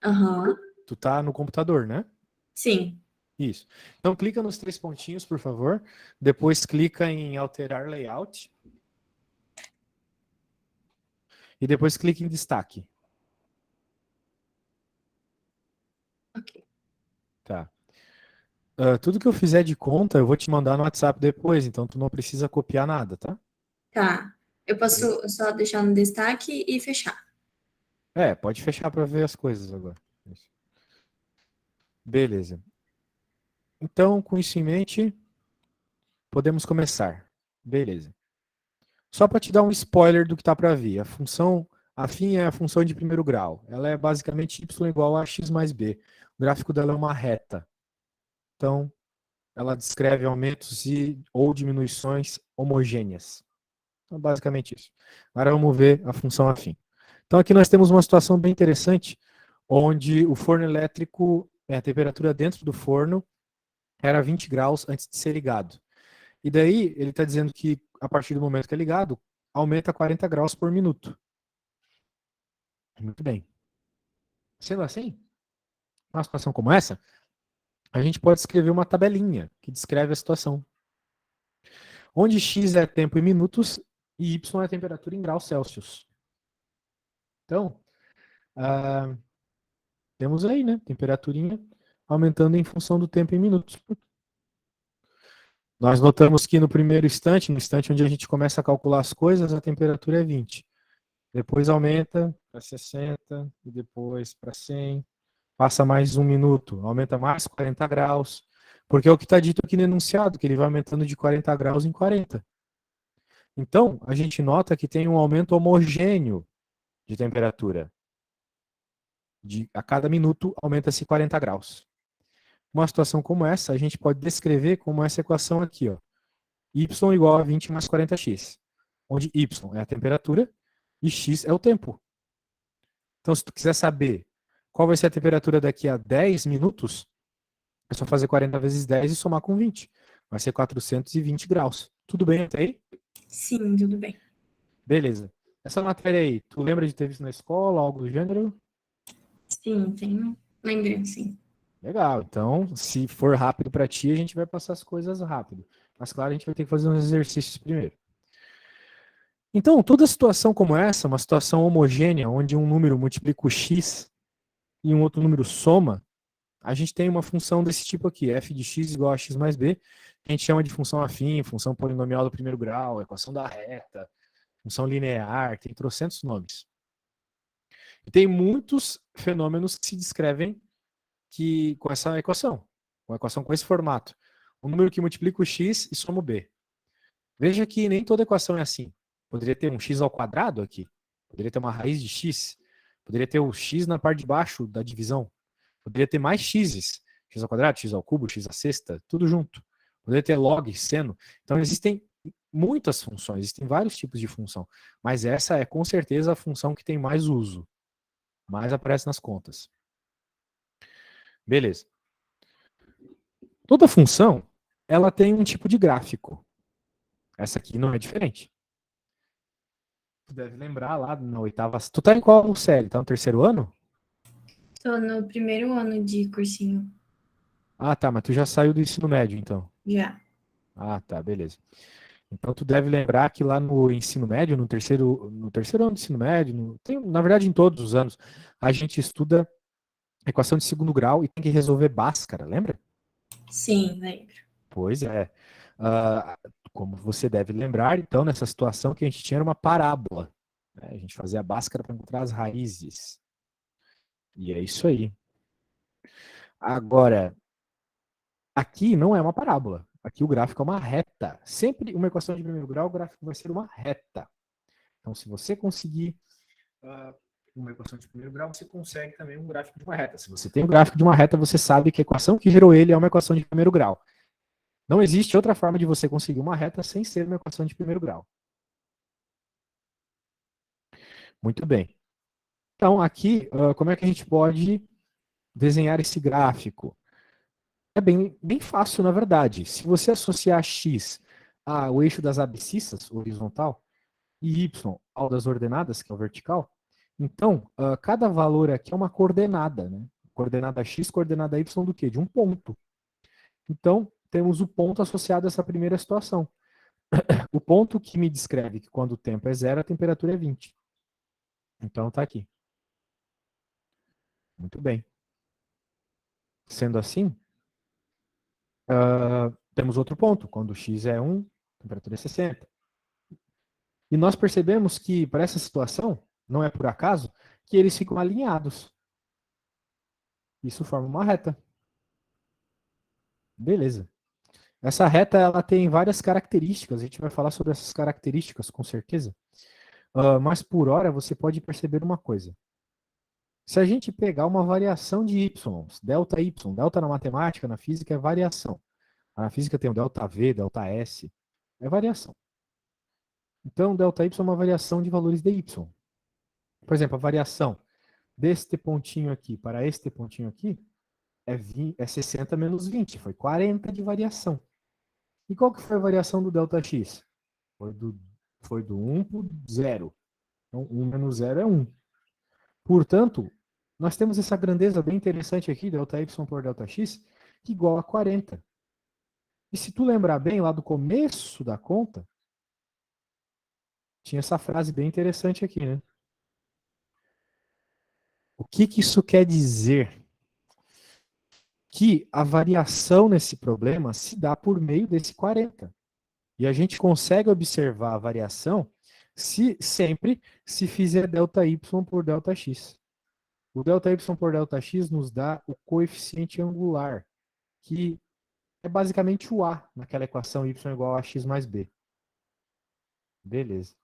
Aham. Tu tá no computador, né? Sim. Isso. Então clica nos 3 pontinhos, por favor. Depois clica em alterar layout. E depois clica em destaque. Ok. Tá. Tudo que eu fizer de conta, eu vou te mandar no WhatsApp depois, então tu não precisa copiar nada, tá? Tá. Eu Beleza? posso só deixar no destaque e fechar. Pode fechar para ver as coisas agora. Isso. Beleza. Então, com isso em mente, podemos começar. Beleza. Só para te dar um spoiler do que está para vir. A função afim é a função de primeiro grau. Ela é basicamente y igual a x mais b. O gráfico dela é uma reta. Então, ela descreve aumentos ou diminuições homogêneas. Então, basicamente isso. Agora vamos ver a função afim. Então, aqui nós temos uma situação bem interessante, onde o forno elétrico, a temperatura dentro do forno era 20 graus antes de ser ligado. E daí, ele está dizendo que, a partir do momento que é ligado, aumenta 40 graus por minuto. Muito bem. Sendo assim, numa situação como essa, a gente pode escrever uma tabelinha que descreve a situação, onde x é tempo em minutos e y é temperatura em graus Celsius. Então, temos aí, né, temperaturinha aumentando em função do tempo em minutos. Nós notamos que no primeiro instante, no instante onde a gente começa a calcular as coisas, a temperatura é 20. Depois aumenta para 60 e depois para 100. Passa mais um minuto, aumenta mais 40 graus. Porque é o que está dito aqui no enunciado, que ele vai aumentando de 40 graus em 40. Então, a gente nota que tem um aumento homogêneo de temperatura. A cada minuto aumenta-se 40 graus. Uma situação como essa, a gente pode descrever como essa equação aqui, ó. Y igual a 20 mais 40x, onde y é a temperatura e x é o tempo. Então, se tu quiser saber qual vai ser a temperatura daqui a 10 minutos, é só fazer 40 vezes 10 e somar com 20. Vai ser 420 graus. Tudo bem até aí? Sim, tudo bem. Beleza. Essa matéria aí, tu lembra de ter visto na escola, algo do gênero? Sim, tenho lembrança, sim. Legal. Então, se for rápido para ti, a gente vai passar as coisas rápido. Mas, claro, a gente vai ter que fazer uns exercícios primeiro. Então, toda situação como essa, uma situação homogênea, onde um número multiplica o x e um outro número soma, a gente tem uma função desse tipo aqui, f de x igual a x mais b, que a gente chama de função afim, função polinomial do primeiro grau, equação da reta, função linear, tem trocentos nomes. E tem muitos fenômenos que se descrevem com essa equação, uma equação com esse formato. Um número que multiplica o x e soma o b. Veja que nem toda equação é assim. Poderia ter um x ao quadrado aqui, poderia ter uma raiz de x, poderia ter o x na parte de baixo da divisão, poderia ter mais x's, x ao quadrado, x ao cubo, x à sexta, tudo junto. Poderia ter log, seno. Então existem muitas funções, existem vários tipos de função, mas essa é com certeza a função que tem mais uso, mais aparece nas contas. Beleza. Toda função, ela tem um tipo de gráfico. Essa aqui não é diferente. Tu deve lembrar lá na oitava. Tu tá em qual série? Tá no terceiro ano? Tô no primeiro ano de cursinho. Ah, tá, mas tu já saiu do ensino médio, então. Já. Ah, tá, beleza. Então tu deve lembrar que lá no ensino médio, no terceiro ano do ensino médio, na verdade em todos os anos, a gente estuda equação de segundo grau e tem que resolver Bhaskara, lembra? Sim, lembro. Pois é. Ah, como você deve lembrar, então, nessa situação que a gente tinha era uma parábola, né? A gente fazia a Bhaskara para encontrar as raízes. E é isso aí. Agora, aqui não é uma parábola. Aqui o gráfico é uma reta. Sempre uma equação de primeiro grau, o gráfico vai ser uma reta. Então, se você conseguir uma equação de primeiro grau, você consegue também um gráfico de uma reta. Se você tem um gráfico de uma reta, você sabe que a equação que gerou ele é uma equação de primeiro grau. Não existe outra forma de você conseguir uma reta sem ser uma equação de primeiro grau. Muito bem. Então, aqui, como é que a gente pode desenhar esse gráfico? É bem fácil, na verdade. Se você associar x ao eixo das abscissas, horizontal, e y ao das ordenadas, que é o vertical, Então, cada valor aqui é uma coordenada, né? Coordenada x, coordenada y do quê? De um ponto. Então, temos o ponto associado a essa primeira situação. O ponto que me descreve que quando o tempo é zero, a temperatura é 20. Então, está aqui. Muito bem. Sendo assim, temos outro ponto. Quando x é 1, a temperatura é 60. E nós percebemos que, para essa situação, não é por acaso, que eles ficam alinhados. Isso forma uma reta. Beleza. Essa reta ela tem várias características. A gente vai falar sobre essas características, com certeza. Mas por hora, você pode perceber uma coisa. Se a gente pegar uma variação de y, delta na matemática, na física é variação. Na física tem o delta V, delta S, é variação. Então, delta y é uma variação de valores de y. Por exemplo, a variação deste pontinho aqui para este pontinho aqui é 60 menos 20, foi 40 de variação. E qual que foi a variação do delta x? Foi do 1 para o 0. Então, 1 menos 0 é 1. Portanto, nós temos essa grandeza bem interessante aqui, delta y por delta x, que igual a 40. E se tu lembrar bem, lá do começo da conta, tinha essa frase bem interessante aqui, né? O que isso quer dizer? Que a variação nesse problema se dá por meio desse 40. E a gente consegue observar a variação sempre se fizer delta y por delta x. O delta y por delta x nos dá o coeficiente angular, que é basicamente o a naquela equação y igual a x mais b. Beleza.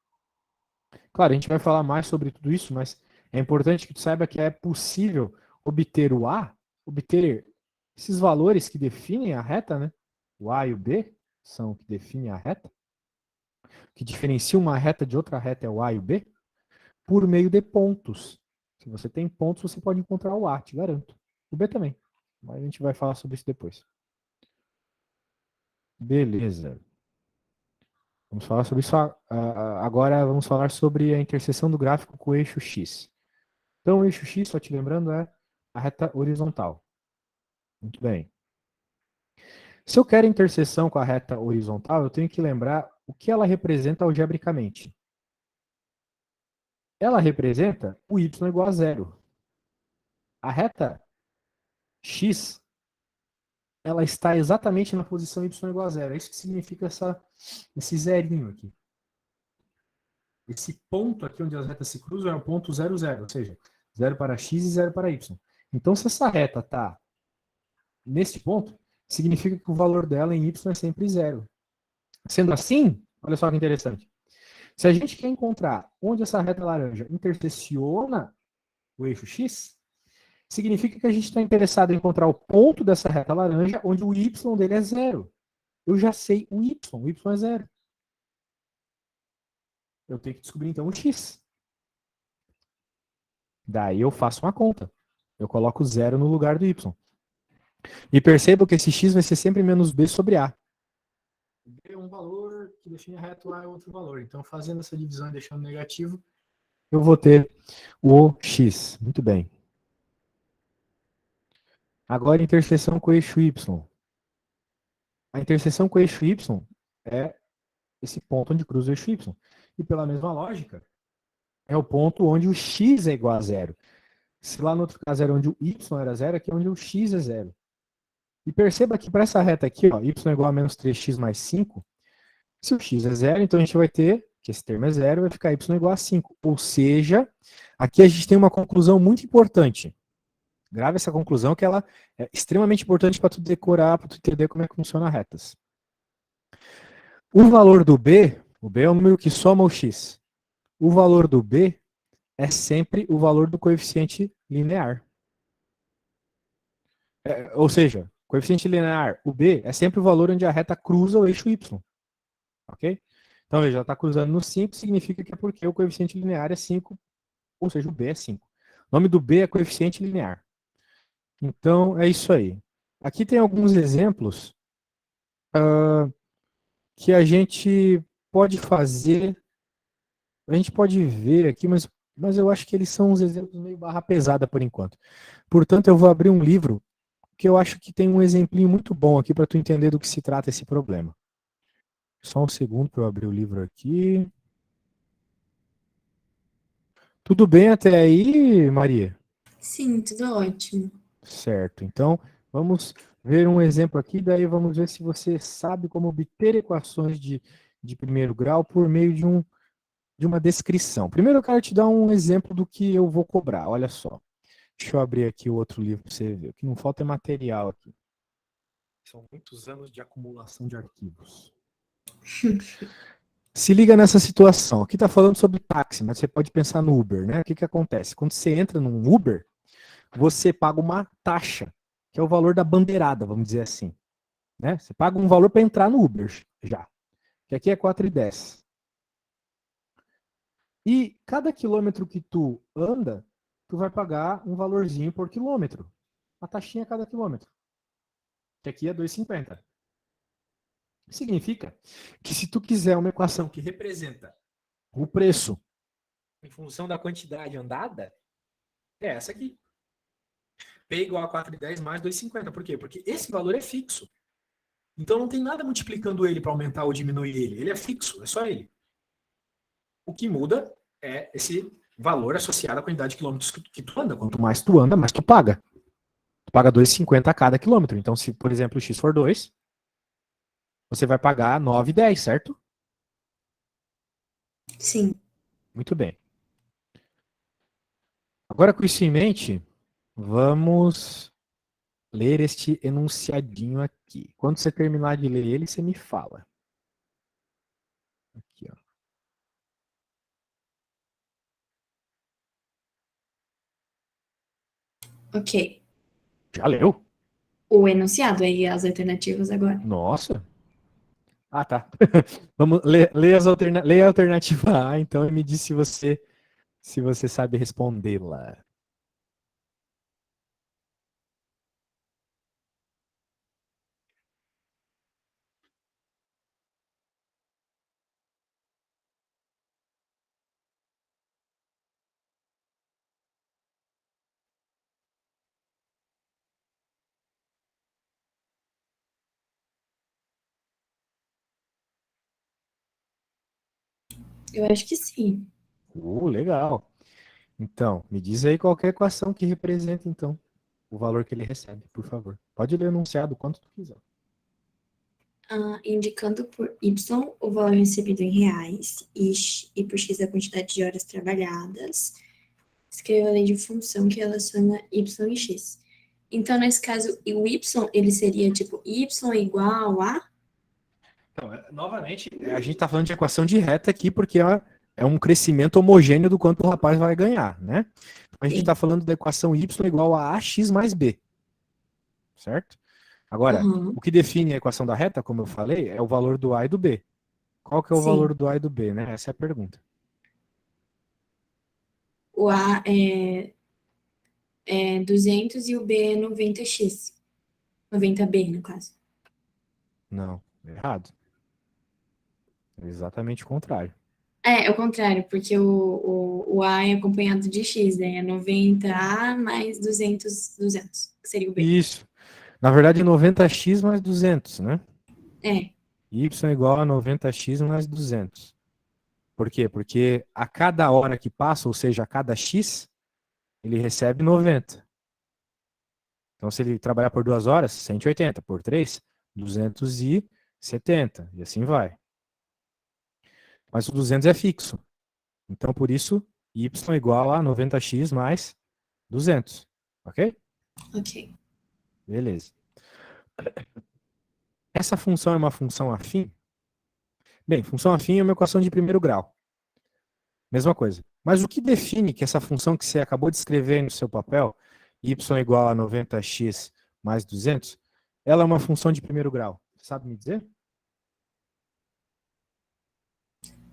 Claro, a gente vai falar mais sobre tudo isso, mas é importante que tu saiba que é possível obter o a, obter esses valores que definem a reta, né? O a e o b são o que definem a reta. O que diferencia uma reta de outra reta é o a e o b, por meio de pontos. Se você tem pontos, você pode encontrar o a, te garanto. O b também, mas a gente vai falar sobre isso depois. Beleza. Vamos falar sobre isso agora. Vamos falar sobre a interseção do gráfico com o eixo x. Então, o eixo x, só te lembrando, é a reta horizontal. Muito bem. Se eu quero interseção com a reta horizontal, eu tenho que lembrar o que ela representa algebricamente. Ela representa o y igual a zero. A reta x, ela está exatamente na posição y igual a zero. É isso que significa esse zerinho aqui. Esse ponto aqui onde as retas se cruzam é o ponto 0, 0, ou seja, 0 para x e 0 para y. Então, se essa reta está nesse ponto, significa que o valor dela em y é sempre 0. Sendo assim, olha só que interessante. Se a gente quer encontrar onde essa reta laranja intersecciona o eixo x, significa que a gente está interessado em encontrar o ponto dessa reta laranja onde o y dele é 0. Eu já sei o y é 0. Eu tenho que descobrir então o x. Daí eu faço uma conta. Eu coloco 0 no lugar do y. E perceba que esse x vai ser sempre menos b sobre a. B é um valor que define a reta, A é outro valor. Então, fazendo essa divisão e deixando negativo, eu vou ter o x. Muito bem. Agora, interseção com o eixo y. A interseção com o eixo y é esse ponto onde cruza o eixo y. E pela mesma lógica, é o ponto onde o x é igual a zero. Se lá no outro caso era onde o y era zero, aqui é onde o x é zero. E perceba que para essa reta aqui, ó, y é igual a menos 3x mais 5, se o x é zero, então a gente vai ter, que esse termo é zero, vai ficar y igual a 5. Ou seja, aqui a gente tem uma conclusão muito importante. Grave essa conclusão que ela é extremamente importante para tu decorar, para tu entender como é que funciona retas. O valor do b, o b é o número que soma o x. O valor do b é sempre o valor do coeficiente linear. Ou seja, coeficiente linear, o b, é sempre o valor onde a reta cruza o eixo y. Ok? Então, veja, ela está cruzando no 5, significa que é porque o coeficiente linear é 5, ou seja, o b é 5. O nome do b é coeficiente linear. Então, é isso aí. Aqui tem alguns exemplos que a gente pode fazer, a gente pode ver aqui, mas mas eu acho que eles são uns exemplos meio barra pesada por enquanto. Portanto, eu vou abrir um livro que eu acho que tem um exemplinho muito bom aqui para tu entender do que se trata esse problema. Só um segundo para eu abrir o livro aqui. Tudo bem até aí, Maria? Sim, tudo ótimo. Certo. Então, vamos ver um exemplo aqui, daí vamos ver se você sabe como obter equações de primeiro grau por meio de uma descrição. Primeiro, eu quero te dar um exemplo do que eu vou cobrar. Olha só. Deixa eu abrir aqui o outro livro para você ver. O que não falta é material aqui. São muitos anos de acumulação de arquivos. Se liga nessa situação. Aqui está falando sobre táxi, mas você pode pensar no Uber, né? O que acontece? Quando você entra num Uber, você paga uma taxa, que é o valor da bandeirada, vamos dizer assim. Né? Você paga um valor para entrar no Uber já. Que aqui é 4,10. E cada quilômetro que tu anda, tu vai pagar um valorzinho por quilômetro. Uma taxinha a cada quilômetro. Que aqui é 2,50. Significa que se tu quiser uma equação que representa o preço em função da quantidade andada, é essa aqui. P igual a 4,10 mais 2,50. Por quê? Porque esse valor é fixo. Então não tem nada multiplicando ele para aumentar ou diminuir ele. Ele é fixo, é só ele. O que muda é esse valor associado à quantidade de quilômetros que tu anda. Quanto mais tu anda, mais tu paga. Tu paga 2,50 a cada quilômetro. Então, se, por exemplo, o X for 2, você vai pagar 9,10, certo? Sim. Muito bem. Agora, com isso em mente, vamos ler este enunciadinho aqui. Quando você terminar de ler ele, você me fala. Aqui, ó. Ok. Já leu? O enunciado aí, as alternativas agora. Nossa. Ah, tá. Vamos ler leia a alternativa A, então, e me diz se você sabe respondê-la. Eu acho que sim. Legal. Então, me diz aí qual que é a equação que representa, então, o valor que ele recebe, por favor. Pode ler o enunciado quanto tu quiser. Indicando por Y o valor recebido em reais e por X a quantidade de horas trabalhadas, escreva a lei de função que relaciona Y e X. Então, nesse caso, o Y, ele seria tipo Y igual a... Então, novamente, a gente está falando de equação de reta aqui porque é um crescimento homogêneo do quanto o rapaz vai ganhar, né? A gente está Sim. falando da equação y igual a ax mais b, certo? Agora, Aham, o que define a equação da reta, como eu falei, é o valor do a e do b. Qual que é o sim. valor do a e do b, né? Essa é a pergunta. O A é 200 e o B é 90x. 90B, no caso. Não, errado. É exatamente o contrário. É o contrário, porque o A é acompanhado de X, né? É 90A mais 200, que seria o B. Isso. Na verdade, 90x mais 200, né? É, Y igual a 90x mais 200. Por quê? Porque a cada hora que passa, ou seja, a cada x, ele recebe 90. Então, se ele trabalhar por 2 horas, 180. Por 3, 270. E assim vai. Mas o 200 é fixo. Então, por isso, y igual a 90x mais 200. Ok? ok. Beleza. Essa função é uma função afim? Bem, função afim é uma equação de primeiro grau. Mesma coisa. Mas o que define que essa função que você acabou de escrever aí no seu papel, y igual a 90x mais 200, ela é uma função de primeiro grau? Você sabe me dizer?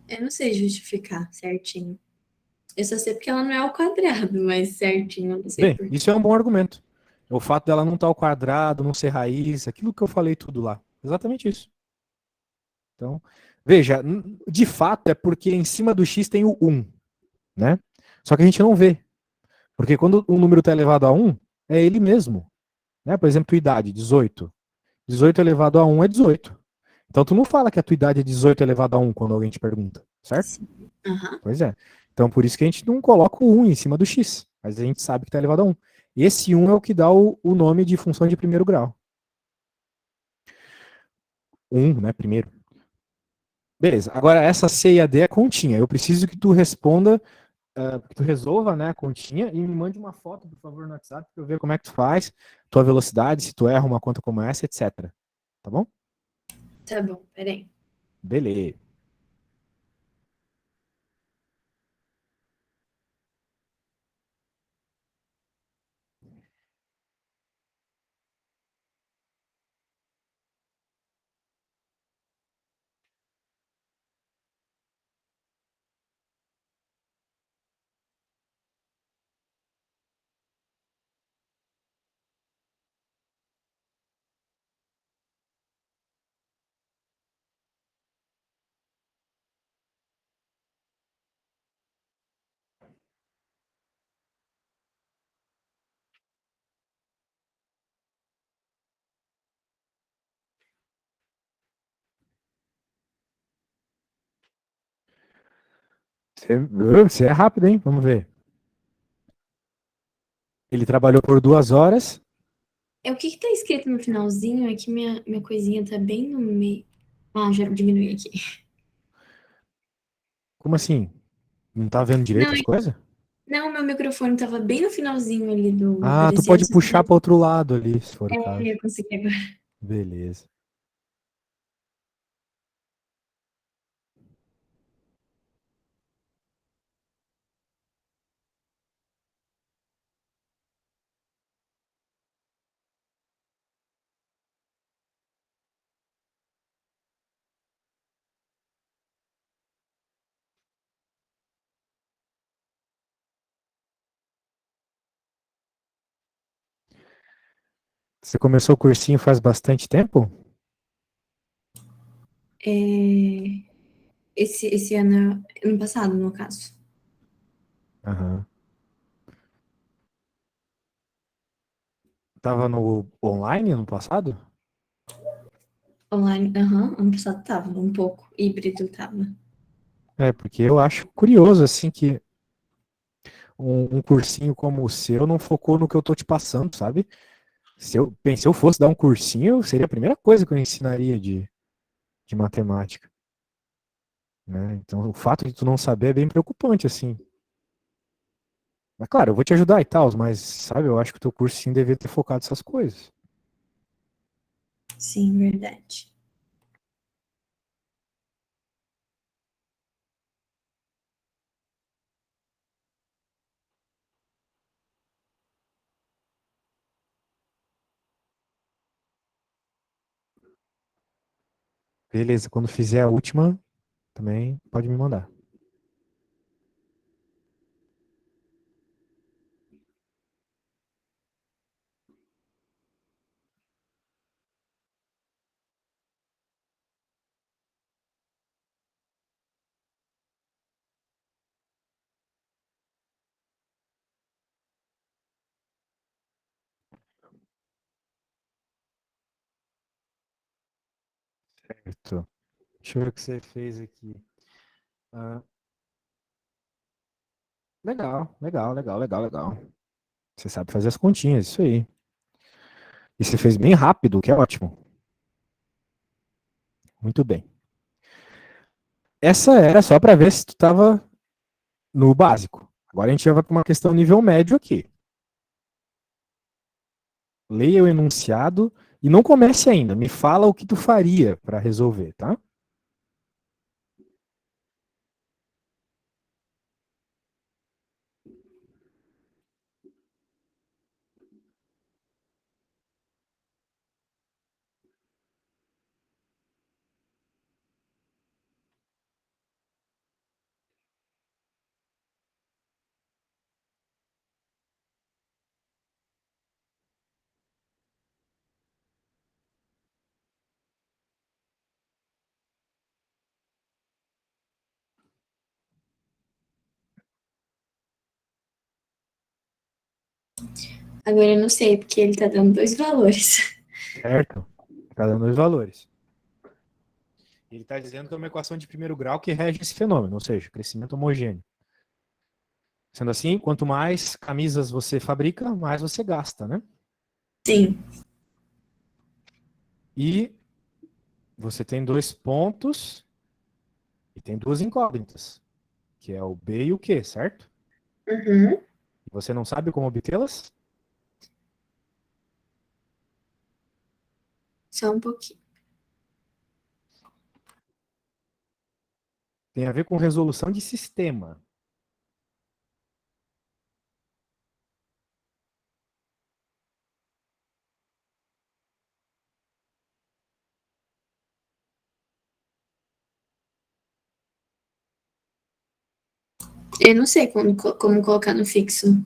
Eu não sei justificar certinho. Eu só sei porque ela não é ao quadrado, mas certinho, eu não sei Bem, por quê. isso é um bom argumento. O fato dela não estar ao quadrado, não ser raiz, aquilo que eu falei tudo lá. Exatamente isso. Então, veja, de fato é porque em cima do x tem o 1, né? Só que a gente não vê, porque quando o número está elevado a um, é ele mesmo. Né? Por exemplo, tua idade, 18. 18 elevado a um é 18. Então tu não fala que a tua idade é 18 elevado a um quando alguém te pergunta, certo? Sim. Aham. Pois é. Então por isso que a gente não coloca o um em cima do x, mas a gente sabe que está elevado a um. Esse um é o que dá o nome de função de primeiro grau. Um, né, primeiro. Beleza. Agora essa C e a D é continha. Eu preciso que tu responda, que tu resolva, né, a continha e me mande uma foto, por favor, no WhatsApp para eu ver como é que tu faz, tua velocidade, se tu erra uma conta como essa, etc. Tá bom? Tá bom, peraí. Beleza. Você é rápido, hein? Vamos ver. Ele trabalhou por 2 horas. É o que que tá escrito no finalzinho? É que minha coisinha tá bem no meio. Ah, já diminui aqui. Como assim? Não tá vendo direito Não, as coisas? não, meu microfone tava bem no finalzinho ali do Ah, tu aparecer. pode puxar para outro lado ali, se for o caso. Eu consegui agora. Beleza. Você começou o cursinho faz bastante tempo? É, esse ano passado, no caso. Aham. Tava no online no passado? Online, aham, ano passado tava, um pouco. Híbrido tava. É, porque eu acho curioso, assim, que um cursinho como o seu não focou no que eu tô te passando, sabe? Se eu fosse dar um cursinho, seria a primeira coisa que eu ensinaria de matemática, né? Então, o fato de tu não saber é bem preocupante, assim. Mas, claro, eu vou te ajudar e tal, mas, sabe, eu acho que o teu cursinho devia ter focado nessas coisas. Sim, verdade. Beleza, quando fizer a última, também pode me mandar. Certo. Deixa eu ver o que você fez aqui. Ah, legal, legal, legal, legal, legal. Você sabe fazer as continhas, isso aí. E você fez bem rápido, o que é ótimo. Muito bem. Essa era só para ver se tu estava no básico. Agora a gente já vai para uma questão nível médio aqui. Leia o enunciado e não comece ainda. Me fala o que tu faria para resolver, tá? Agora eu não sei, porque ele tá dando dois valores. Certo? Está dando dois valores. Ele está dizendo que é uma equação de primeiro grau que rege esse fenômeno, ou seja, crescimento homogêneo. Sendo assim, quanto mais camisas você fabrica, mais você gasta, né? Sim. E você tem dois pontos e tem duas incógnitas, que é o B e o Q, certo? Uhum. E você não sabe como obtê-las? Só um pouquinho. Tem a ver com resolução de sistema. Eu não sei como colocar no fixo.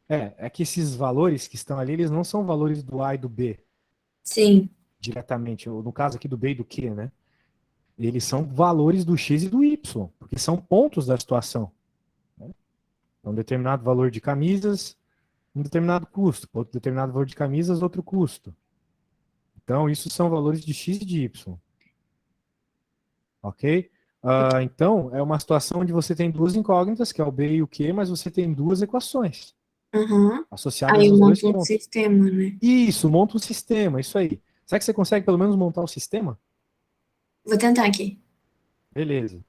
É que esses valores que estão ali, eles não são valores do A e do B Sim. diretamente, ou no caso aqui do B e do Q, né? Eles são valores do X e do Y, porque são pontos da situação. Né? Um determinado valor de camisas, um determinado custo. Outro determinado valor de camisas, outro custo. Então, isso são valores de X e de Y. Ok? Então, é uma situação onde você tem duas incógnitas, que é o B e o Q, mas você tem duas equações Aham. associadas Aí eu aos dois monto um pontos. sistema, né? Isso, monta um sistema, isso aí. Será que você consegue pelo menos montar o sistema? Vou tentar aqui. Beleza.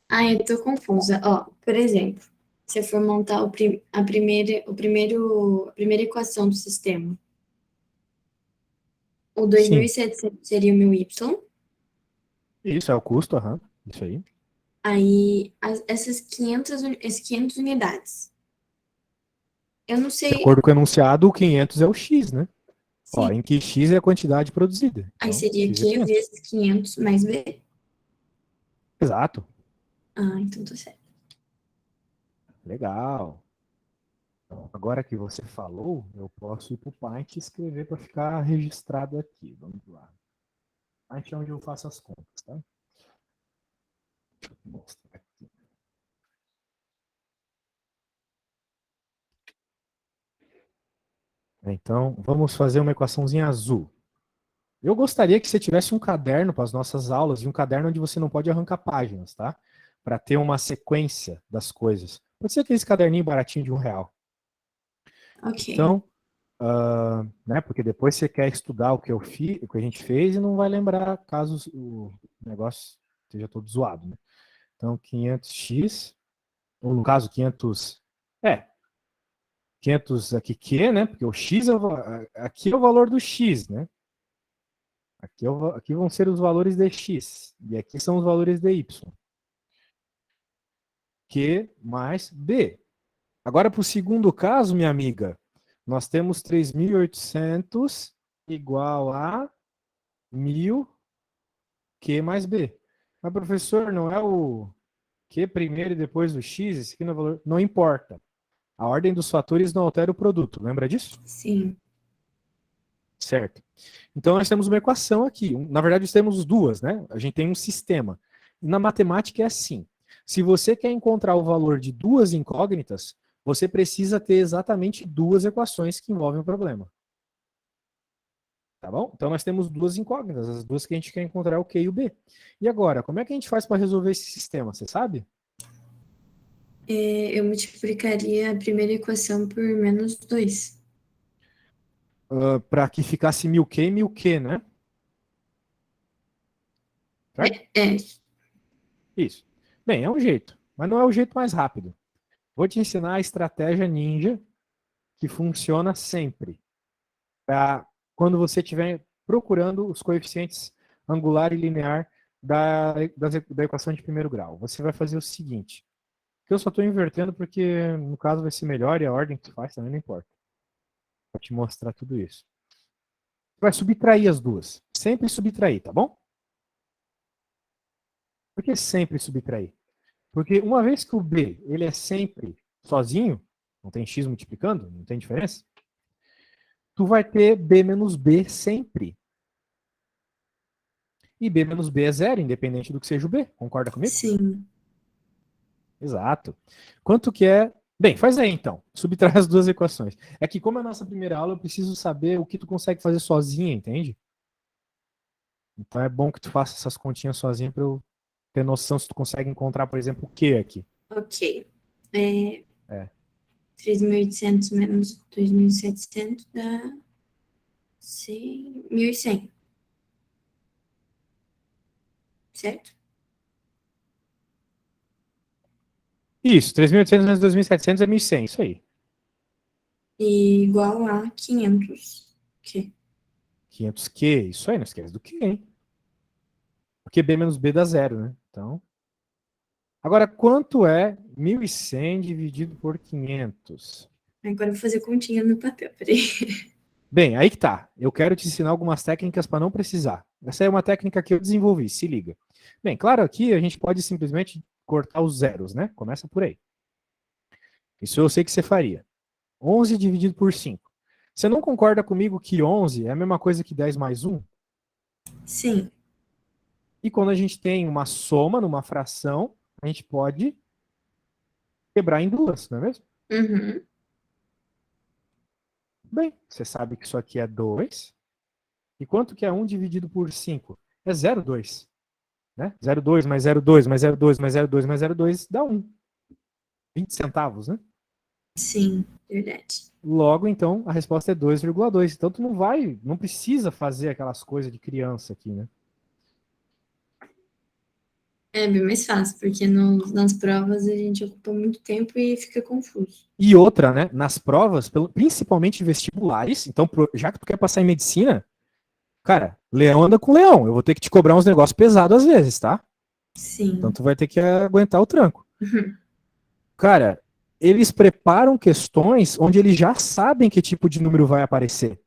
Ah, eu tô confusa. Ó, por exemplo, se eu for montar a primeira equação do sistema, o Sim. 2.700 seria o meu y, Isso é o custo, aham. Isso aí. aí essas 500 unidades. Eu não De sei, acordo com o enunciado, o 500 é o X, né? Ó, sim, em que X é a quantidade produzida. aí Então, seria X é Q 500. vezes 500 mais B. Exato. Ah, então tá certo. Legal. Então, agora que você falou, eu posso ir para o Paint e escrever para ficar registrado aqui. Vamos lá. Paint é onde eu faço as contas, tá? Vou mostrar aqui. Então, vamos fazer uma equaçãozinha azul. Eu gostaria que você tivesse um caderno para as nossas aulas e um caderno onde você não pode arrancar páginas, tá? Para ter uma sequência das coisas. Pode ser aquele caderninho baratinho de R$ 1. Ok. Então, né, porque depois você quer estudar o que eu fiz, o que a gente fez e não vai lembrar caso o negócio esteja todo zoado, né? Então, 500x, ou no caso 500, 500 aqui Q, né? Porque o x aqui é o valor do x, né? Aqui vão ser os valores de x e aqui são os valores de y. Q mais B. Agora, para o segundo caso, minha amiga, nós temos 3.800 igual a 1.000 Q mais B. Mas, professor, não é o Q primeiro e depois o X? Esse aqui não é valor. Não importa. A ordem dos fatores não altera o produto. Lembra disso? Sim. Certo. Então, nós temos uma equação aqui. Na verdade, temos duas, né? A gente tem um sistema. Na matemática é assim. Se você quer encontrar o valor de duas incógnitas, você precisa ter exatamente duas equações que envolvem o problema. Tá bom? Então nós temos duas incógnitas, as duas que a gente quer encontrar é o Q e o B. E agora, como é que a gente faz para resolver esse sistema? Você sabe? Eu multiplicaria a primeira equação por menos 2. Para que ficasse 1.000Q e 1.000Q, né? Certo? É, Isso. Bem, é um jeito, mas não é o jeito mais rápido. Vou te ensinar a estratégia ninja que funciona sempre. para quando você estiver procurando os coeficientes angular e linear da equação de primeiro grau. Você vai fazer o seguinte, que eu só estou invertendo porque no caso vai ser melhor e a ordem que tu faz também não importa. Vou te mostrar tudo isso. Você vai subtrair as duas. Sempre subtrair, tá bom? Por que sempre subtrair? Porque uma vez que o B ele é sempre sozinho, não tem x multiplicando, não tem diferença, tu vai ter B menos B sempre. E B menos B é zero, independente do que seja o B. Concorda comigo? Sim. Exato. Quanto que é... Bem, faz aí então. Subtrai as duas equações. É que como é a nossa primeira aula, eu preciso saber o que tu consegue fazer sozinha, entende? Então é bom que tu faça essas continhas sozinha para eu ter noção se tu consegue encontrar, por exemplo, o que aqui. Ok. É, É. 3.800 menos 2.700 dá 1.100, certo? Isso, 3.800 menos 2.700 é 1.100, isso aí. E igual a 500. Que? 500Q, isso aí, não esquece do Q, hein? Porque B menos B dá zero, né? Então... Agora, quanto é 1.100 dividido por 500? Agora eu vou fazer continha no papel, peraí. Bem, aí que tá. Eu quero te ensinar algumas técnicas para não precisar. Essa é uma técnica que eu desenvolvi, se liga. Bem, claro, aqui a gente pode simplesmente cortar os zeros, né? Começa por aí. Isso eu sei que você faria. 11 dividido por 5. Você não concorda comigo que 11 é a mesma coisa que 10 mais 1? Sim. E quando a gente tem uma soma numa fração, a gente pode quebrar em duas, não é mesmo? Uhum. Bem, você sabe que isso aqui é 2. E quanto que é 1 dividido por 5? É 0,2. Né? 0,2 mais 0,2 mais 0,2 mais 0,2 mais 0,2 dá 1. 20 centavos, né? Sim, verdade. Logo, então, a resposta é 2,2. Então, tu não precisa fazer aquelas coisas de criança aqui, né? É bem mais fácil, porque nas provas a gente ocupa muito tempo e fica confuso. E outra, né? Nas provas, principalmente vestibulares, então, já que tu quer passar em medicina, cara, leão anda com leão. Eu vou ter que te cobrar uns negócios pesados às vezes, tá? Então, Sim. tu vai ter que aguentar o tranco. Uhum. Cara, eles preparam questões onde eles já sabem que tipo de número vai aparecer.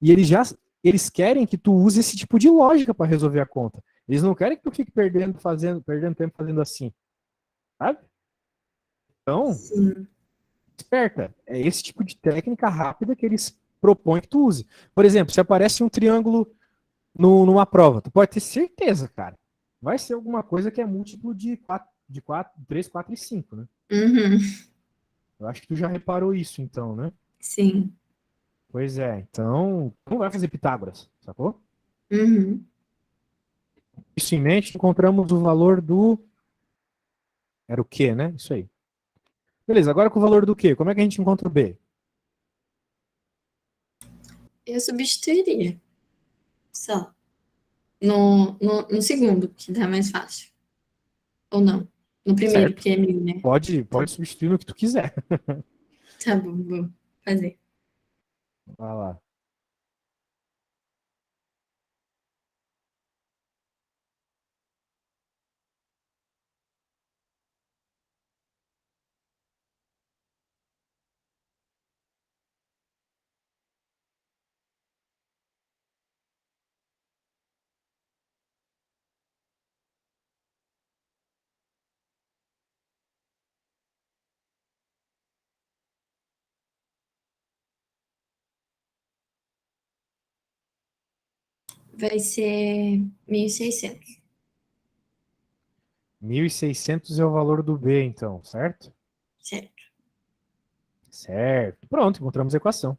E eles querem que tu use esse tipo de lógica para resolver a conta. Eles não querem que tu fique perdendo tempo fazendo assim, sabe? Então, Sim. esperta. É esse tipo de técnica rápida que eles propõem que tu use. Por exemplo, se aparece um triângulo numa prova, tu pode ter certeza, cara. Vai ser alguma coisa que é múltiplo de 3, 4 e 5, né? Uhum. Eu acho que tu já reparou isso, então, né? Sim. Pois é, então não vai fazer Pitágoras, sacou? Uhum. Isso em mente, encontramos o valor do. Era o quê, né? Isso aí. Beleza, agora com o valor do quê? Como é que a gente encontra o B? Eu substituiria. Só. No segundo, que dá mais fácil. Ou não? No primeiro, Certo? que é 1.000, né? Tá, Pode substituir no que tu quiser. tá bom, vou fazer. Vai lá. Vai ser 1.600. 1.600 é o valor do B, então, certo? Certo. Certo. Pronto, encontramos a equação.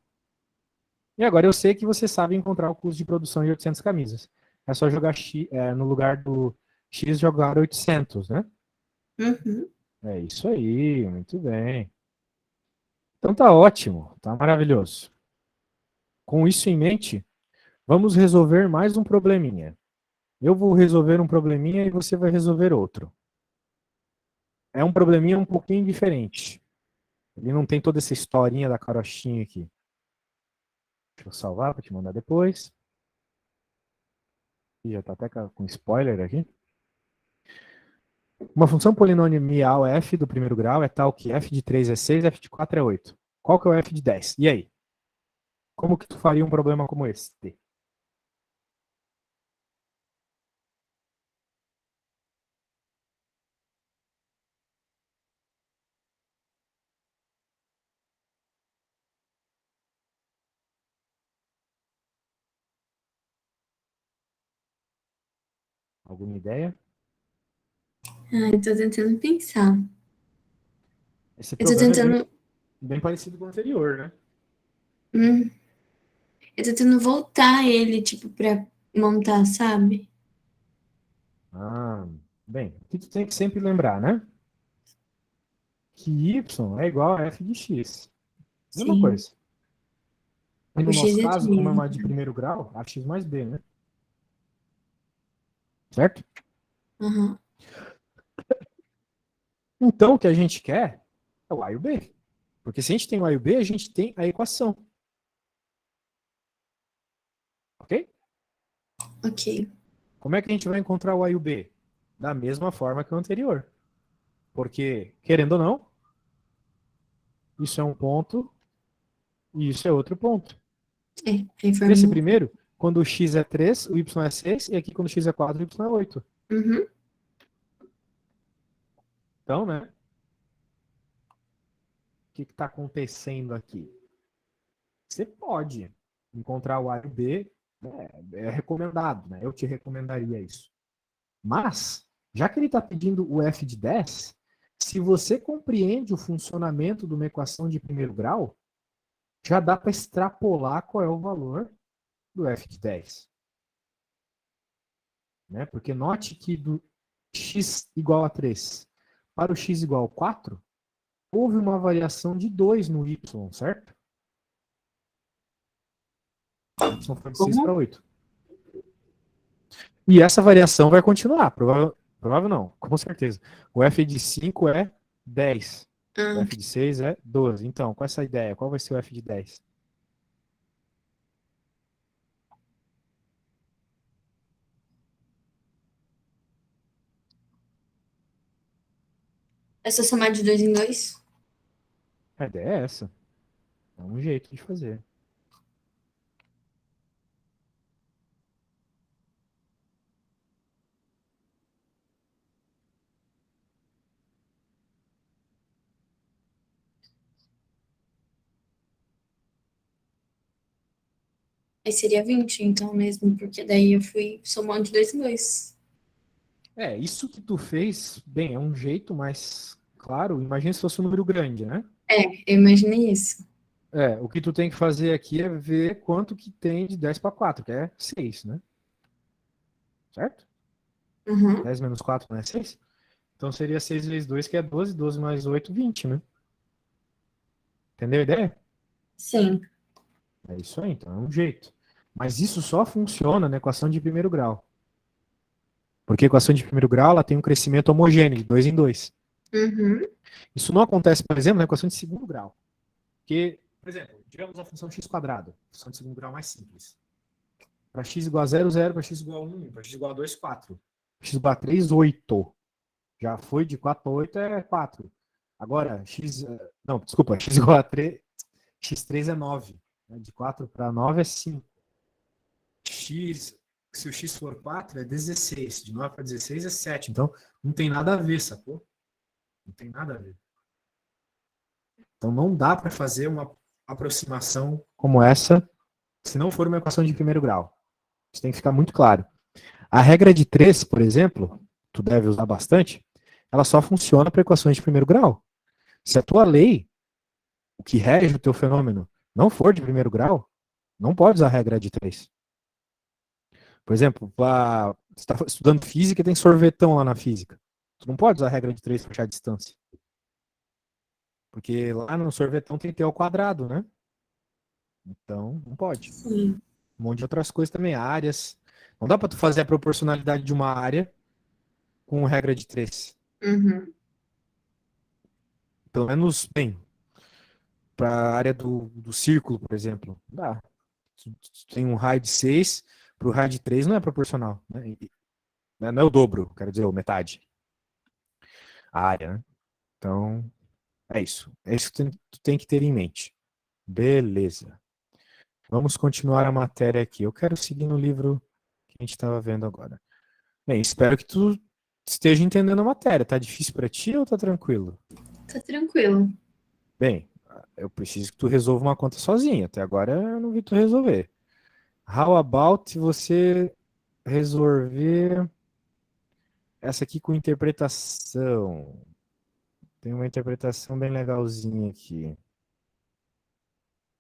E agora eu sei que você sabe encontrar o custo de produção de 800 camisas. É só jogar X, no lugar do X, jogar 800, né? Uhum. É isso aí, muito bem. Então tá ótimo, tá maravilhoso. Com isso em mente, vamos resolver mais um probleminha. Eu vou resolver um probleminha e você vai resolver outro. É um probleminha um pouquinho diferente. Ele não tem toda essa historinha da carochinha aqui. Deixa eu salvar para te mandar depois. E já tá até com spoiler aqui. Uma função polinomial f do primeiro grau é tal que f de 3 é 6, f de 4 é 8. Qual que é o f de 10? E aí? Como que tu faria um problema como esse? Alguma ideia? Ah, eu tô tentando pensar. Esse Eu tô problema é tentando. bem parecido com o anterior, né? hum, eu tô tentando voltar ele, tipo, pra montar, sabe? Ah, bem, o que tu tem que sempre lembrar, né? Que y é igual a f de x. Mesma Sim. coisa. E O no X nosso é caso, como é 3. uma de primeiro grau, a x mais b, né? Certo? Aham. Então, o que a gente quer é o a e o b. Porque se a gente tem o a e o b, a gente tem a equação. Ok? Ok. Como é que a gente vai encontrar o a e o b? Da mesma forma que o anterior. Porque, querendo ou não, isso é um ponto e isso é outro ponto. É, aí Nesse forma. primeiro, quando o x é 3, o y é 6, e aqui quando o x é 4, o y é 8. Uhum. Então, né, o que está acontecendo aqui? Você pode encontrar o A e o B, né, é recomendado, né? Eu te recomendaria isso. Mas, já que ele está pedindo o f de 10, se você compreende o funcionamento de uma equação de primeiro grau, já dá para extrapolar qual é o valor do f de 10. Né? Porque note que do x igual a 3 para o x igual a 4, houve uma variação de 2 no y, certo? O y foi de 6 Como? para 8. E essa variação vai continuar, provável não, com certeza. O f de 5 é 10. O Ah, f de 6 é 12. Então, com essa ideia, qual vai ser o f de 10? é só somar de 2 em 2? A ideia é essa. É um jeito de fazer. Aí seria 20, então mesmo, porque daí eu fui somando de 2 em 2. É, isso que tu fez, bem, é um jeito, mas, claro, imagina se fosse um número grande, né? É, eu imaginei isso. É, o que tu tem que fazer aqui é ver quanto que tem de 10 para 4, que é 6, né? Certo? Uhum. 10 menos 4 não é 6? Então seria 6 vezes 2, que é 12, 12 mais 8, 20, né? Entendeu a ideia? Sim. É isso aí, então é um jeito. Mas isso só funciona na equação de primeiro grau. Porque a equação de primeiro grau ela tem um crescimento homogêneo, de 2 em 2. Uhum. Isso não acontece, por exemplo, na equação de segundo grau. Porque, por exemplo, digamos a função x quadrado, função de segundo grau mais simples. Para x igual a 0, 0, para x igual a 1, para x igual a 2, 4. Para x igual a 3, 8. Já foi de 4 para 8 é 4. Agora, x. Não, desculpa, x igual a 3. X3 é 9. De 4 para 9 é 5. X, se o x for 4, é 16. De 9 para 16 é 7. Então, não tem nada a ver, sacou? Não tem nada a ver. Então, não dá para fazer uma aproximação como essa se não for uma equação de primeiro grau. Isso tem que ficar muito claro. A regra de 3, por exemplo, tu deve usar bastante, ela só funciona para equações de primeiro grau. Se a tua lei, o que rege o teu fenômeno, não for de primeiro grau, não pode usar a regra de 3. Por exemplo, você está estudando física e tem sorvetão lá na física. Tu não pode usar a regra de 3 para achar a distância. Porque lá no sorvetão tem t ao quadrado, né? Então, não pode. Sim. Um monte de outras coisas também, áreas. Não dá para tu fazer a proporcionalidade de uma área com regra de 3. Uhum. Pelo menos, bem, para a área do círculo, por exemplo. Não dá. tu tem um raio de 6, para o raio de 3 não é proporcional. Né? Não é o dobro, quero dizer, ou metade. A área, né? Então, é isso. É isso que tu tem que ter em mente. Beleza. Vamos continuar a matéria aqui. Eu quero seguir no livro que a gente estava vendo agora. Bem, espero que tu esteja entendendo a matéria. Tá difícil para ti ou tá tranquilo? Tá tranquilo. Bem, eu preciso que tu resolva uma conta sozinha. Até agora eu não vi tu resolver. How about você resolver essa aqui com interpretação? Tem uma interpretação bem legalzinha aqui.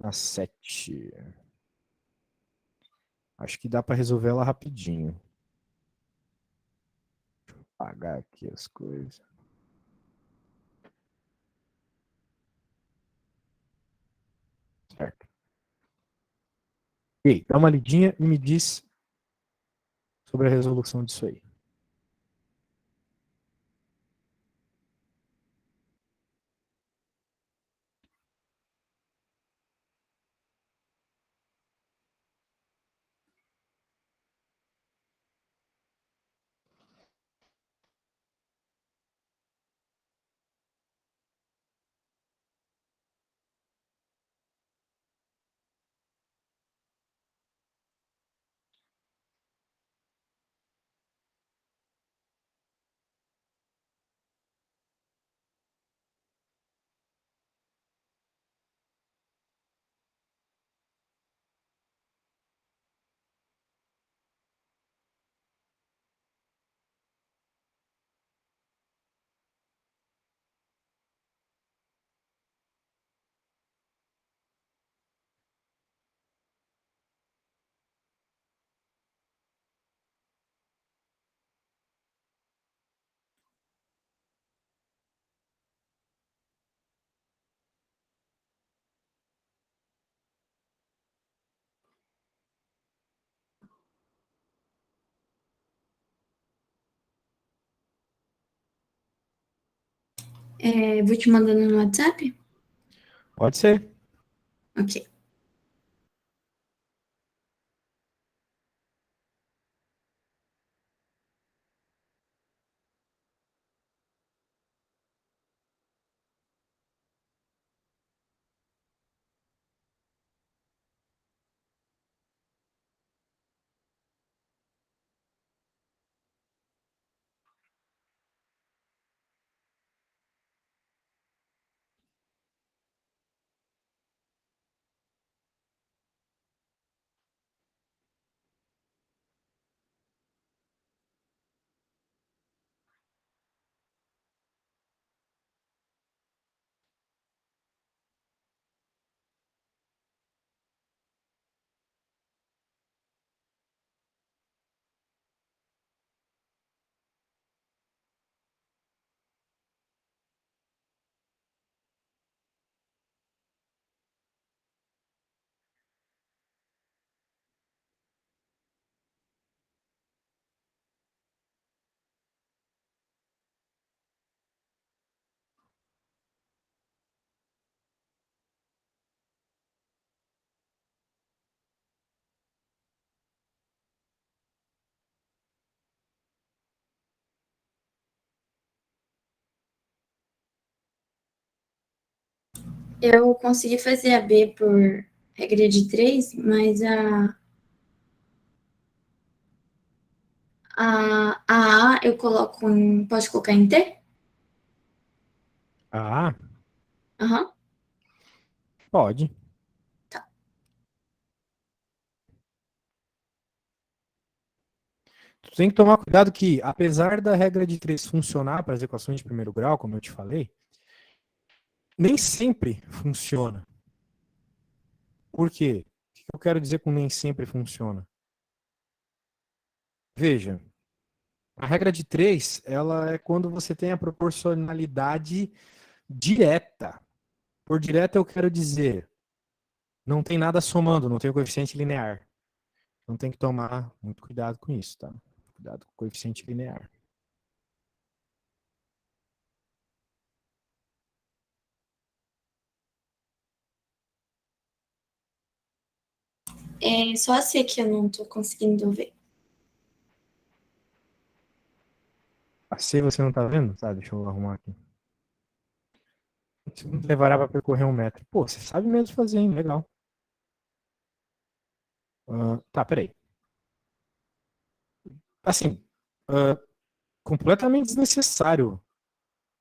A 7. Acho que dá para resolver ela rapidinho. Vou apagar aqui as coisas. Certo. E aí, dá uma lidinha e me diz sobre a resolução disso aí. Vou te mandando no WhatsApp? Pode ser. Ok. Eu consegui fazer a B por regra de 3, mas a eu coloco em. Posso colocar em T? Ah, Aham. pode. Tá. Tu tem que tomar cuidado que, apesar da regra de 3 funcionar para as equações de primeiro grau, como eu te falei, nem sempre funciona. Por quê? O que eu quero dizer com nem sempre funciona? Veja, a regra de 3, ela é quando você tem a proporcionalidade direta. Por direta eu quero dizer, não tem nada somando, não tem o coeficiente linear. Então tem que tomar muito cuidado com isso, tá? Cuidado com o coeficiente linear. É só a C que eu não tô conseguindo ver. A C você não tá vendo? Tá, deixa eu arrumar aqui. Levará para percorrer 1 metro. Pô, você sabe mesmo fazer, hein? Legal. Tá, peraí. Assim, ah, completamente desnecessário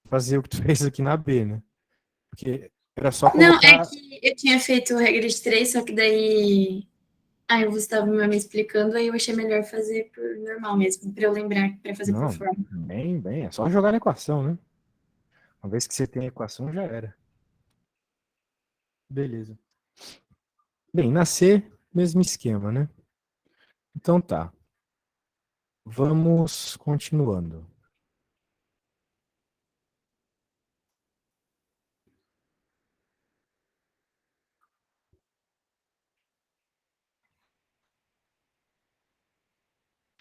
fazer o que tu fez aqui na B, né? Porque era só Não, é colocar. que eu tinha feito regra de 3, só que daí. Aí o Gustavo me explicando, aí eu achei melhor fazer por normal mesmo, pra eu lembrar, pra fazer por Não, forma. bem, bem. É só jogar na equação, né? Uma vez que você tem a equação, já era. Beleza. Bem, na C, mesmo esquema, né? Então tá. Vamos continuando.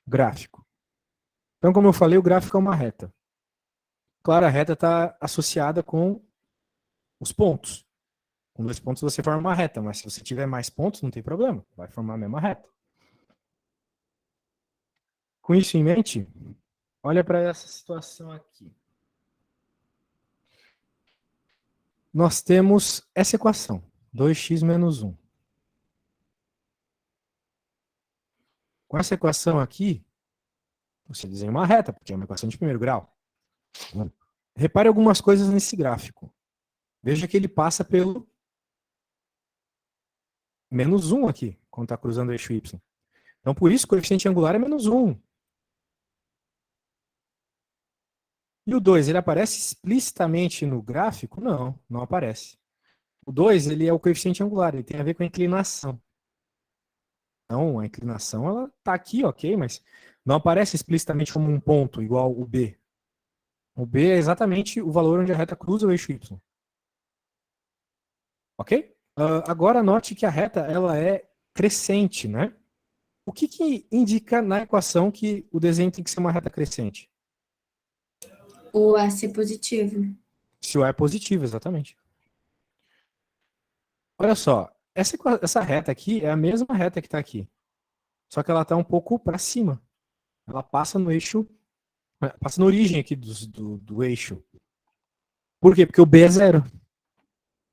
Gráfico. Então, como eu falei, o gráfico é uma reta. Claro, a reta está associada com os pontos. Com 2 pontos você forma uma reta, mas se você tiver mais pontos, não tem problema. Vai formar a mesma reta. Com isso em mente, olha para essa situação aqui. Nós temos essa equação, 2x menos 1. Com essa equação aqui, você desenha uma reta, porque é uma equação de primeiro grau. Repare algumas coisas nesse gráfico. Veja que ele passa pelo menos 1 aqui, quando está cruzando o eixo y. Então, por isso, o coeficiente angular é menos 1. E o 2, ele aparece explicitamente no gráfico? Não, não aparece. O 2, ele é o coeficiente angular, ele tem a ver com a inclinação. Então, a inclinação, ela está aqui, ok, mas não aparece explicitamente como um ponto, igual o B. O B é exatamente o valor onde a reta cruza o eixo Y. Ok? Agora, note que a reta, ela é crescente, né? O que indica na equação que o desenho tem que ser uma reta crescente? O A ser positivo. Se o A é positivo, exatamente. Olha só, essa reta aqui é a mesma reta que está aqui, só que ela está um pouco para cima. Ela passa no eixo, passa na origem aqui do eixo. Por quê? Porque o B é zero.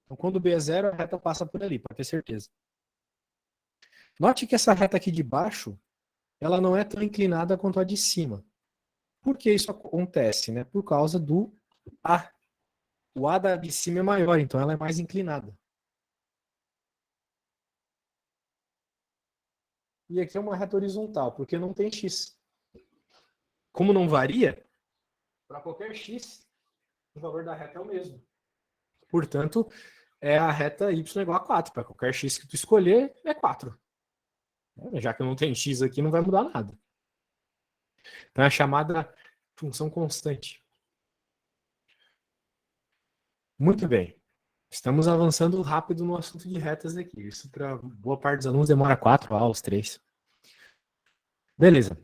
Então, quando o B é zero, a reta passa por ali, pode ter certeza. Note que essa reta aqui de baixo, ela não é tão inclinada quanto a de cima. Por que isso acontece? Né? Por causa do A. O A da de cima é maior, então ela é mais inclinada. E aqui é uma reta horizontal, porque não tem x. Como não varia, para qualquer x, o valor da reta é o mesmo. Portanto, é a reta y igual a 4. Para qualquer x que tu escolher, é 4. Já que não tem x aqui, não vai mudar nada. Então é a chamada função constante. Muito bem. Estamos avançando rápido no assunto de retas aqui. Isso para boa parte dos alunos demora 4 aulas, 3. Beleza.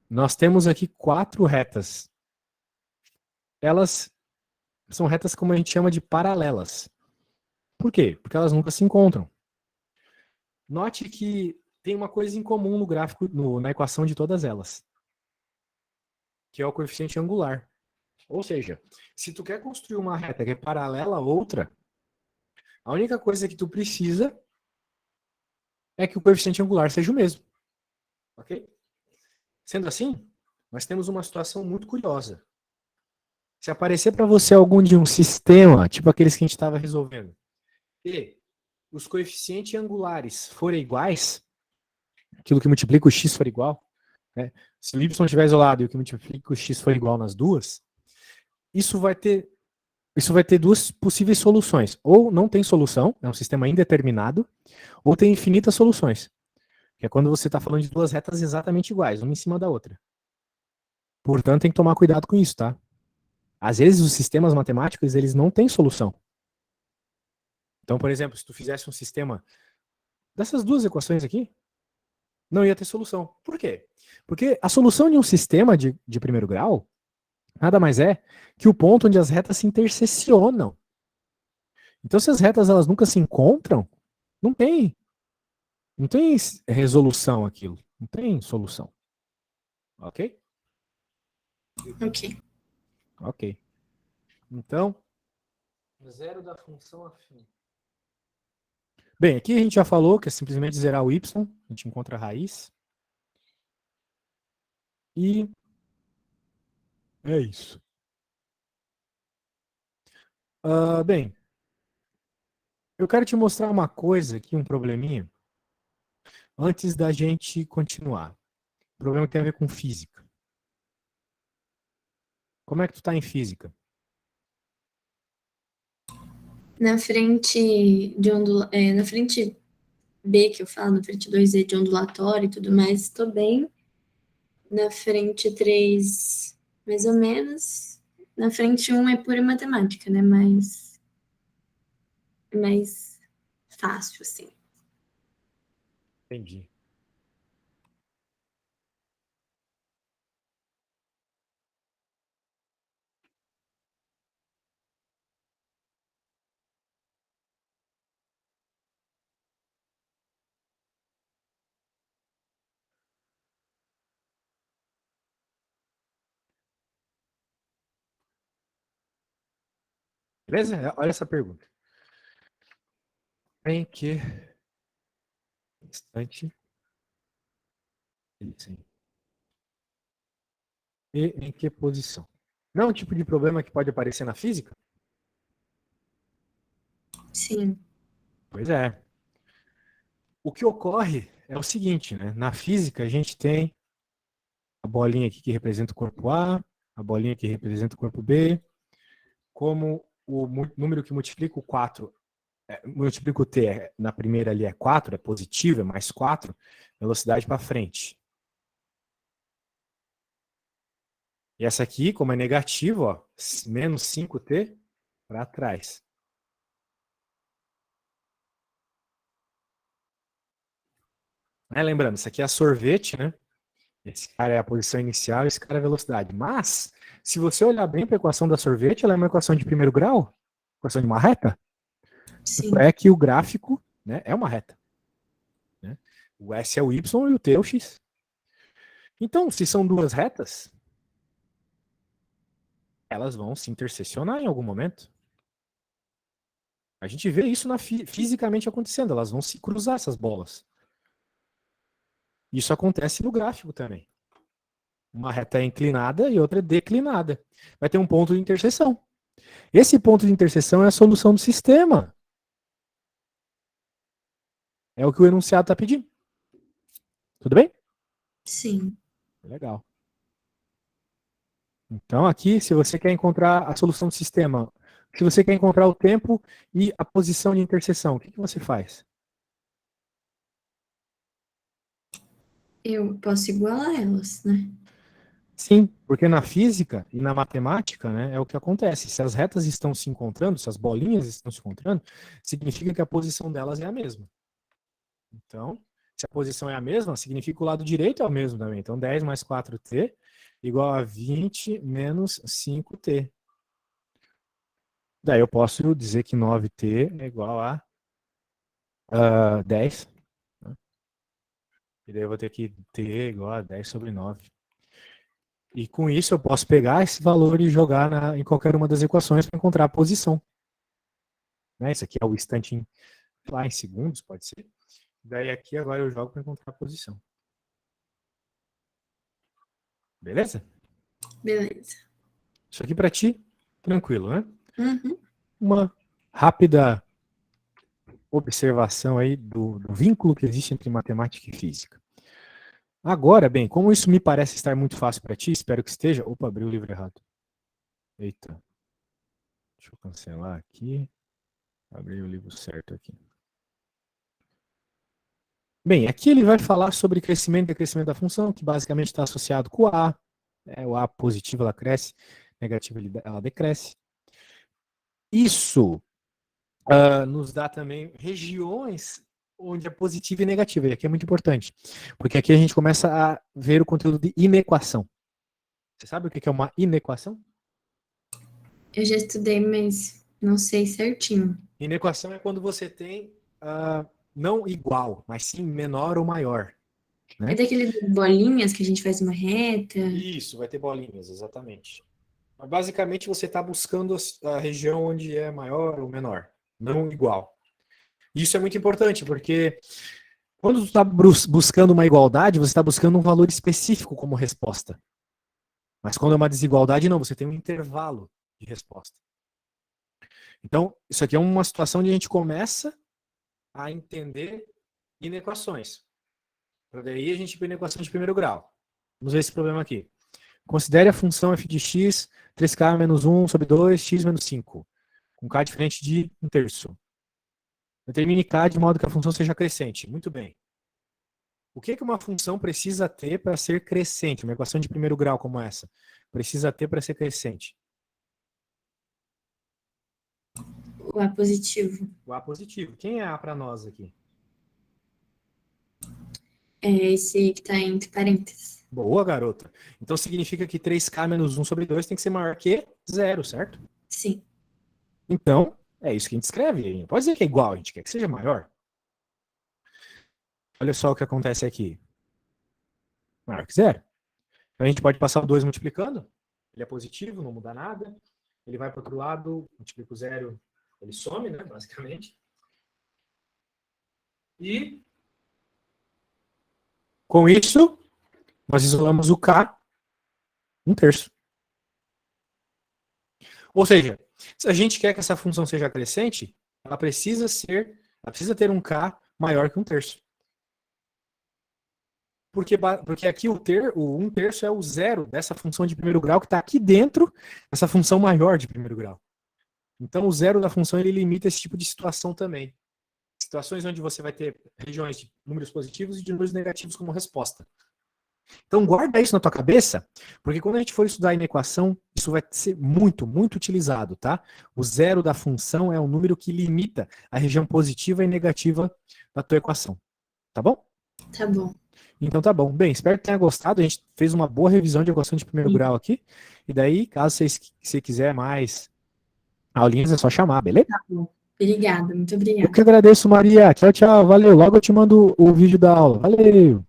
Nós temos aqui 4 retas. Elas são retas como a gente chama de paralelas. Por quê? Porque elas nunca se encontram. Note que tem uma coisa em comum no gráfico, na equação de todas elas, que é o coeficiente angular. Ou seja, se tu quer construir uma reta que é paralela a outra, a única coisa que tu precisa é que o coeficiente angular seja o mesmo. Ok? Sendo assim, nós temos uma situação muito curiosa. Se aparecer para você algum de um sistema, tipo aqueles que a gente estava resolvendo, e os coeficientes angulares forem iguais, aquilo que multiplica o x for igual, né? Se o y estiver isolado e o que multiplica o x for igual nas duas, isso vai ter duas possíveis soluções. Ou não tem solução, é um sistema indeterminado, ou tem infinitas soluções. Que é quando você está falando de duas retas exatamente iguais, uma em cima da outra. Portanto, tem que tomar cuidado com isso, tá? Às vezes os sistemas matemáticos, eles não têm solução. Então, por exemplo, se tu fizesse um sistema dessas duas equações aqui, não ia ter solução. Por quê? Porque a solução de um sistema de primeiro grau nada mais é que o ponto onde as retas se intersecionam. Então, se as retas elas nunca se encontram, não tem. Não tem resolução aquilo. Não tem solução. Ok? Ok. Ok. Então, zero da função afim. Bem, aqui a gente já falou que é simplesmente zerar o y, a gente encontra a raiz. E é isso. Bem, eu quero te mostrar uma coisa aqui, um probleminha, antes da gente continuar. O problema que tem a ver com física. Como é que tu tá em física? Na frente de na frente B que eu falo, na frente 2E de ondulatório e tudo mais, estou bem. Na frente 3, mais ou menos. Na frente um é pura matemática, né? Mais fácil, assim. Entendi. Beleza? Olha essa pergunta. Em que instante sim. E em que posição? Não é um tipo de problema que pode aparecer na física? Sim, Pois é. O que ocorre é o seguinte, né? Na física a gente tem a bolinha aqui que representa o corpo A bolinha que representa o corpo B, como o número que multiplica o 4, multiplica o T na primeira ali é 4, é positivo, é mais 4, velocidade para frente. E essa aqui, como é negativo, ó, menos 5T para trás. Lembrando, isso aqui é sorvete, né? Esse cara é a posição inicial, esse cara é a velocidade. Mas, se você olhar bem para a equação da sorvete, ela é uma equação de primeiro grau, equação de uma reta. Tanto sim, é que o gráfico, né, é uma reta. Né? O S é o Y e o T é o X. Então, se são duas retas, elas vão se interseccionar em algum momento. A gente vê isso fisicamente acontecendo, elas vão se cruzar essas bolas. Isso acontece no gráfico também. Uma reta é inclinada e outra é declinada. Vai ter um ponto de interseção. Esse ponto de interseção é a solução do sistema. É o que o enunciado está pedindo. Tudo bem? sim. Legal. Então, aqui, se você quer encontrar a solução do sistema, se você quer encontrar o tempo e a posição de interseção, o que você faz? Eu posso igualar elas, né? Sim, porque na física e na matemática, né, é o que acontece. Se as retas estão se encontrando, se as bolinhas estão se encontrando, significa que a posição delas é a mesma. Então, se a posição é a mesma, significa que o lado direito é o mesmo também. Então, 10 mais 4T igual a 20 menos 5T. Daí eu posso dizer que 9T é igual a 10. Né? E daí eu vou ter que T igual a 10 sobre 9. E com isso eu posso pegar esse valor e jogar em qualquer uma das equações para encontrar a posição. Né? Isso aqui é o instante lá em segundos, pode ser. Daí aqui agora eu jogo para encontrar a posição. Beleza? Beleza. Isso aqui para ti, tranquilo, né? Uhum. Uma rápida observação aí do vínculo que existe entre matemática e física. Agora, bem, como isso me parece estar muito fácil para ti, espero que esteja. Opa, abri o livro errado. Eita. Deixa eu cancelar aqui. Abri o livro certo aqui. Bem, aqui ele vai falar sobre crescimento e decrescimento da função, que basicamente está associado com o A. O A positivo ela cresce, negativo ela decresce. Isso nos dá também regiões onde é positivo e negativo. E aqui é muito importante, porque aqui a gente começa a ver o conteúdo de inequação. Você sabe o que é uma inequação? Eu já estudei, mas não sei certinho. Inequação é quando você tem não igual, mas sim menor ou maior. Né? É daquele bolinhas que a gente faz uma reta. Isso, vai ter bolinhas, exatamente. Mas basicamente você está buscando a região onde é maior ou menor, não igual. Isso é muito importante, porque quando você está buscando uma igualdade, você está buscando um valor específico como resposta. Mas quando é uma desigualdade, não, você tem um intervalo de resposta. Então, isso aqui é uma situação onde a gente começa a entender inequações. Para daí a gente ir para inequação de primeiro grau. Vamos ver esse problema aqui. Considere a função f de x, 3k menos 1 sobre 2, x menos 5, com k diferente de 1/3. Determine k de modo que a função seja crescente. Muito bem. O que uma função precisa ter para ser crescente? Uma equação de primeiro grau como essa. Precisa ter para ser crescente. O A positivo. O A positivo. Quem é A para nós aqui? É esse que está entre parênteses. Boa, garota. Então significa que 3k menos 1 sobre 2 tem que ser maior que 0, certo? Sim. Então, é isso que a gente escreve. A gente não pode dizer que é igual, a gente quer que seja maior. Olha só o que acontece aqui. Maior que 0. Então a gente pode passar o 2 multiplicando. Ele é positivo, não muda nada. Ele vai para o outro lado, multiplica o 0, ele some, né, basicamente. E com isso, nós isolamos o k 1/3. Ou seja, se a gente quer que essa função seja crescente, ela precisa ter um k maior que 1/3. Porque aqui o 1/3 é o zero dessa função de primeiro grau que está aqui dentro dessa função maior de primeiro grau. Então o zero da função ele limita esse tipo de situação também. Situações onde você vai ter regiões de números positivos e de números negativos como resposta. Então guarda isso na tua cabeça, porque quando a gente for estudar a inequação, isso vai ser muito, muito utilizado, tá? O zero da função é um número que limita a região positiva e negativa da tua equação. Tá bom? Tá bom. Então tá bom. Bem, espero que tenha gostado. A gente fez uma boa revisão de equação de primeiro grau aqui. E daí, caso você quiser mais aulinhas, é só chamar, beleza? Tá bom. Obrigada, muito Eu obrigada. que agradeço, Maria. Tchau, tchau. Valeu. Logo eu te mando o vídeo da aula. Valeu.